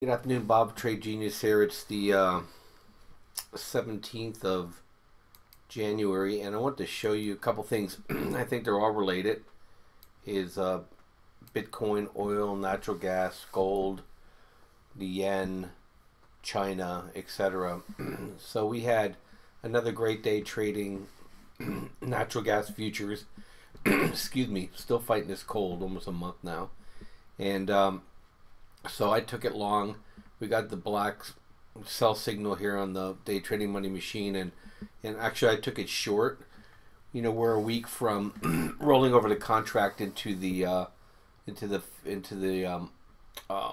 Good afternoon, Bob, Trade Genius here. It's the 17th of January, and I want to show you a couple things. I think they're all related. Is Bitcoin, oil, natural gas, gold, the yen, China, etc. So we had another great day trading natural gas futures. Excuse me, still fighting this cold, almost a month now. And so I took it long. We got the black sell signal here on the day trading money machine, and actually I took it short. You know, we're a week from rolling over the contract into the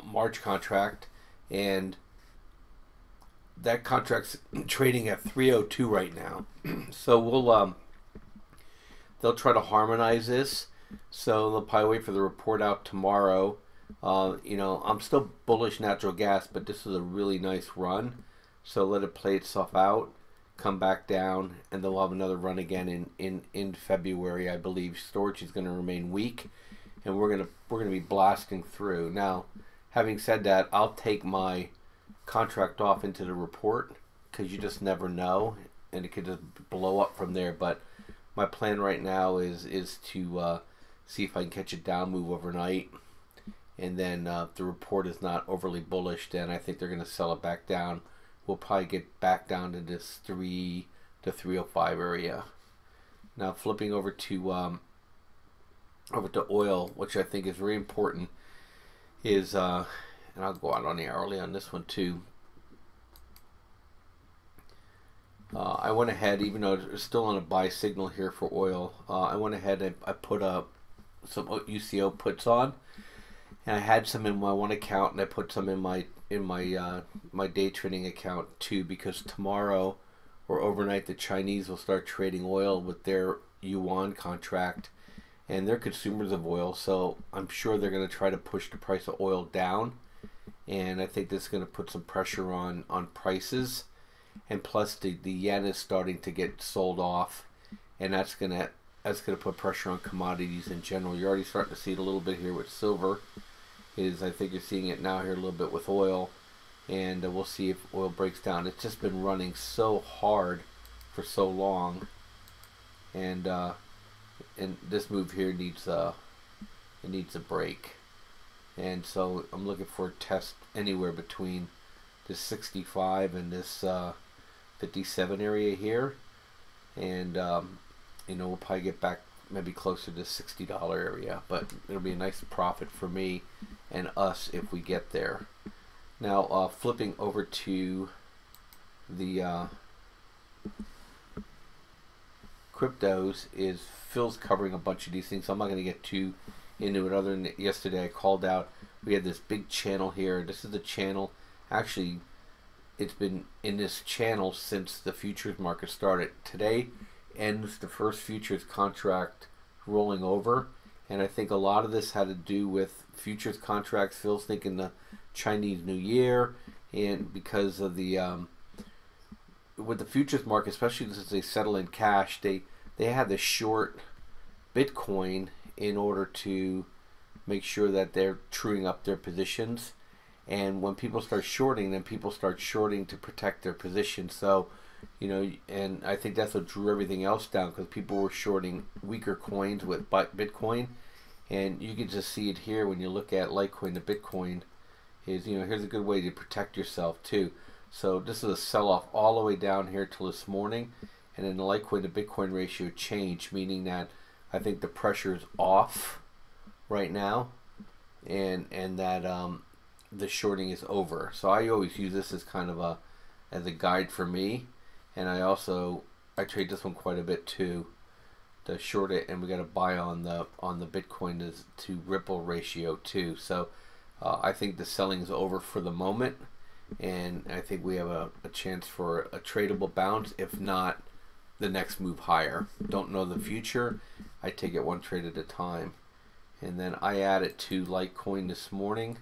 March contract, and that contract's trading at 302 right now. So they'll try to harmonize this. So they'll probably wait for the report out tomorrow. I'm still bullish natural gas, but this is a really nice run. So let it play itself out, come back down, and they'll have another run again in February, I believe. Storage is going to remain weak, and we're gonna be blasting through. Now, having said that, I'll take my contract off into the report because you just never know, and it could just blow up from there. But my plan right now is to see if I can catch a down move overnight. And then if the report is not overly bullish, then I think they're going to sell it back down. We'll probably get back down to this 3 to 305 area. Now flipping over to oil, which I think is very important, is and I'll go out on the hourly on this one too. I went ahead, even though it's still on a buy signal here for oil. I went ahead and I put some UCO puts on. And I had some in my one account, and I put some in my day trading account too, because tomorrow or overnight the Chinese will start trading oil with their yuan contract, and they're consumers of oil, so I'm sure they're going to try to push the price of oil down, and I think this is going to put some pressure on prices, and plus the yen is starting to get sold off, and that's going to put pressure on commodities in general. You're already starting to see it a little bit here with silver. I think you're seeing it now here a little bit with oil, and we'll see if oil breaks down. It's just been running so hard for so long, and this move here needs a break, and so I'm looking for a test anywhere between this 65 and this 57 area here, and we'll probably get back maybe closer to the $60 area, but it'll be a nice profit for me and us if we get there. Now flipping over to the cryptos, is Phil's covering a bunch of these things, so I'm not going to get too into it, other than yesterday I called out we had this big channel here. This is the channel, actually it's been in this channel since the futures market started. Today ends the first futures contract rolling over, and I think a lot of this had to do with futures contracts. Phil's thinking the Chinese New Year, and because of the with the futures market, especially since they settle in cash, they had to short Bitcoin in order to make sure that they're truing up their positions. And when people start shorting, then people start shorting to protect their position. So, and I think that's what drew everything else down, because people were shorting weaker coins with Bitcoin. And you can just see it here when you look at Litecoin to Bitcoin. Here's a good way to protect yourself too. So this is a sell-off all the way down here till this morning, and then the Litecoin to Bitcoin ratio changed, meaning that I think the pressure is off right now, and that the shorting is over. So I always use this as kind of as a guide for me, and I trade this one quite a bit too, to short it, and we got to buy on the Bitcoin to Ripple ratio too. So I think the selling is over for the moment, and I think we have a chance for a tradable bounce, if not the next move higher. Don't know the future. I take it one trade at a time. And then I added to Litecoin this morning,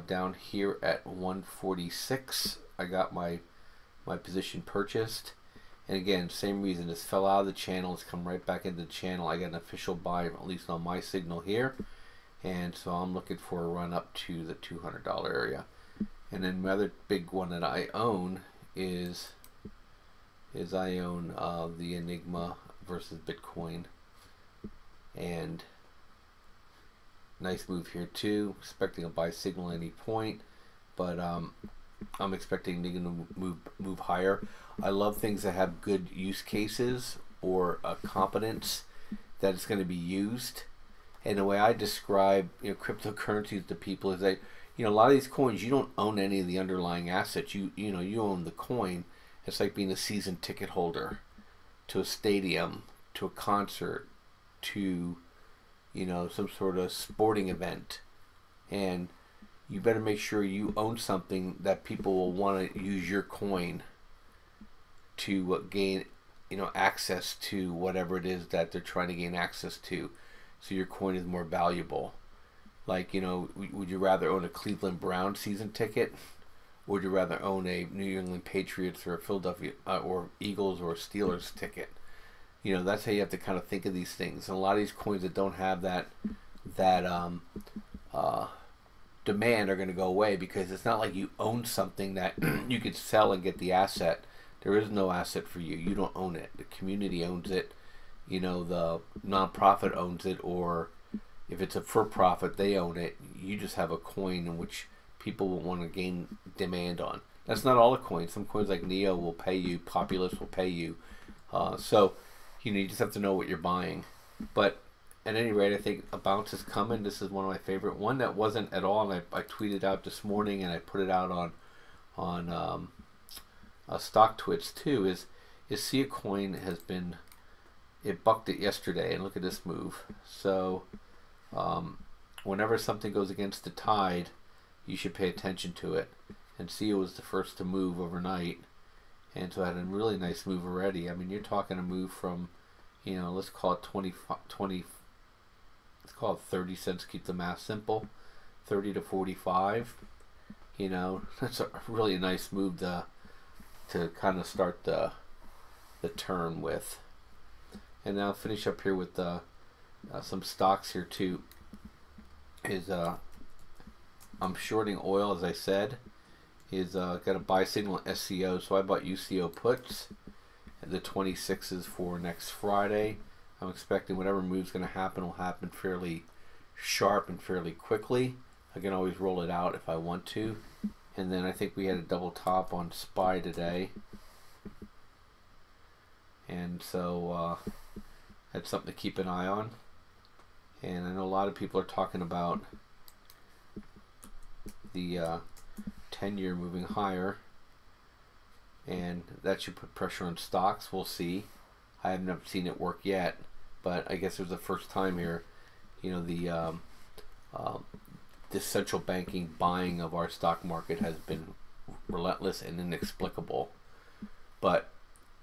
down here at 146. I got my position purchased, and again, same reason. This fell out of the channel, it's come right back into the channel. I got an official buy, at least on my signal here, and so I'm looking for a run up to the $200 area. And then the other big one that I own is I own the Enigma versus Bitcoin, and nice move here too. Expecting a buy signal at any point, but I'm expecting Enigma to move higher. I love things that have good use cases or a competence that it's going to be used. And the way I describe cryptocurrencies to people is that a lot of these coins, you don't own any of the underlying assets. You own the coin. It's like being a season ticket holder to a stadium, to a concert, to some sort of sporting event, and you better make sure you own something that people will want to use your coin to gain access to whatever it is that they're trying to gain access to, so your coin is more valuable. Like, would you rather own a Cleveland Browns season ticket, or would you rather own a New England Patriots or a Philadelphia or Eagles or Steelers ticket? That's how you have to kind of think of these things. And a lot of these coins that don't have that demand are going to go away, because it's not like you own something that you could sell and get the asset. There is no asset for you. You don't own it. The community owns it. The nonprofit owns it, or if it's a for-profit, they own it. You just have a coin in which people will want to gain demand on. That's not all the coins. Some coins like Neo will pay you. Populous will pay you. So you just have to know what you're buying. But at any rate, I think a bounce is coming. This is one of my favorite. One that wasn't at all, and I tweeted out this morning, and I put it out on Stock Twits too, is SIA Coin has been, it bucked it yesterday, and look at this move. So whenever something goes against the tide, you should pay attention to it. And SIA was the first to move overnight, and so I had a really nice move already. I mean, you're talking a move from, let's call it 20, let's call it 30 cents, keep the math simple, 30 to 45. That's a really nice move to kind of start the turn with. And now I'll finish up here with some stocks here too. I'm shorting oil, as I said. Got a buy signal at SCO, so I bought UCO puts at the 26s for next Friday. I'm expecting whatever move's going to happen will happen fairly sharp and fairly quickly. I can always roll it out if I want to. And then I think we had a double top on SPY today, and so that's something to keep an eye on. And I know a lot of people are talking about the 10-year moving higher, and that should put pressure on stocks. We'll see. I haven't seen it work yet, but I guess it was the first time here. The central banking buying of our stock market has been relentless and inexplicable. But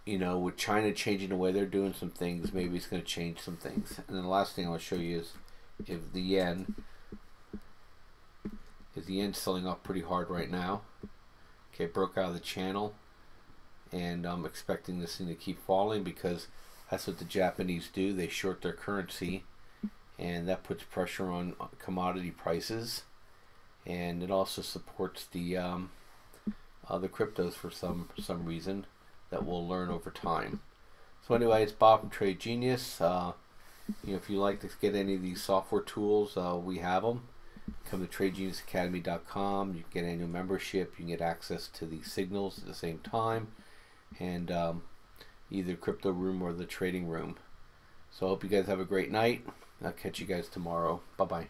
with China changing the way they're doing some things, maybe it's going to change some things. And then the last thing I want to show you is the yen. The yen's selling off pretty hard right now. Okay, it broke out of the channel, and I'm expecting this thing to keep falling, because that's what the Japanese do. They short their currency, and that puts pressure on commodity prices, and it also supports the cryptos for some reason that we'll learn over time. So anyway, it's Bob from Trade Genius. If you like to get any of these software tools, we have them. Come to TradeGeniusAcademy.com. You can get annual membership. You can get access to the signals at the same time, and either Crypto Room or the Trading Room. So I hope you guys have a great night. I'll catch you guys tomorrow. Bye-bye.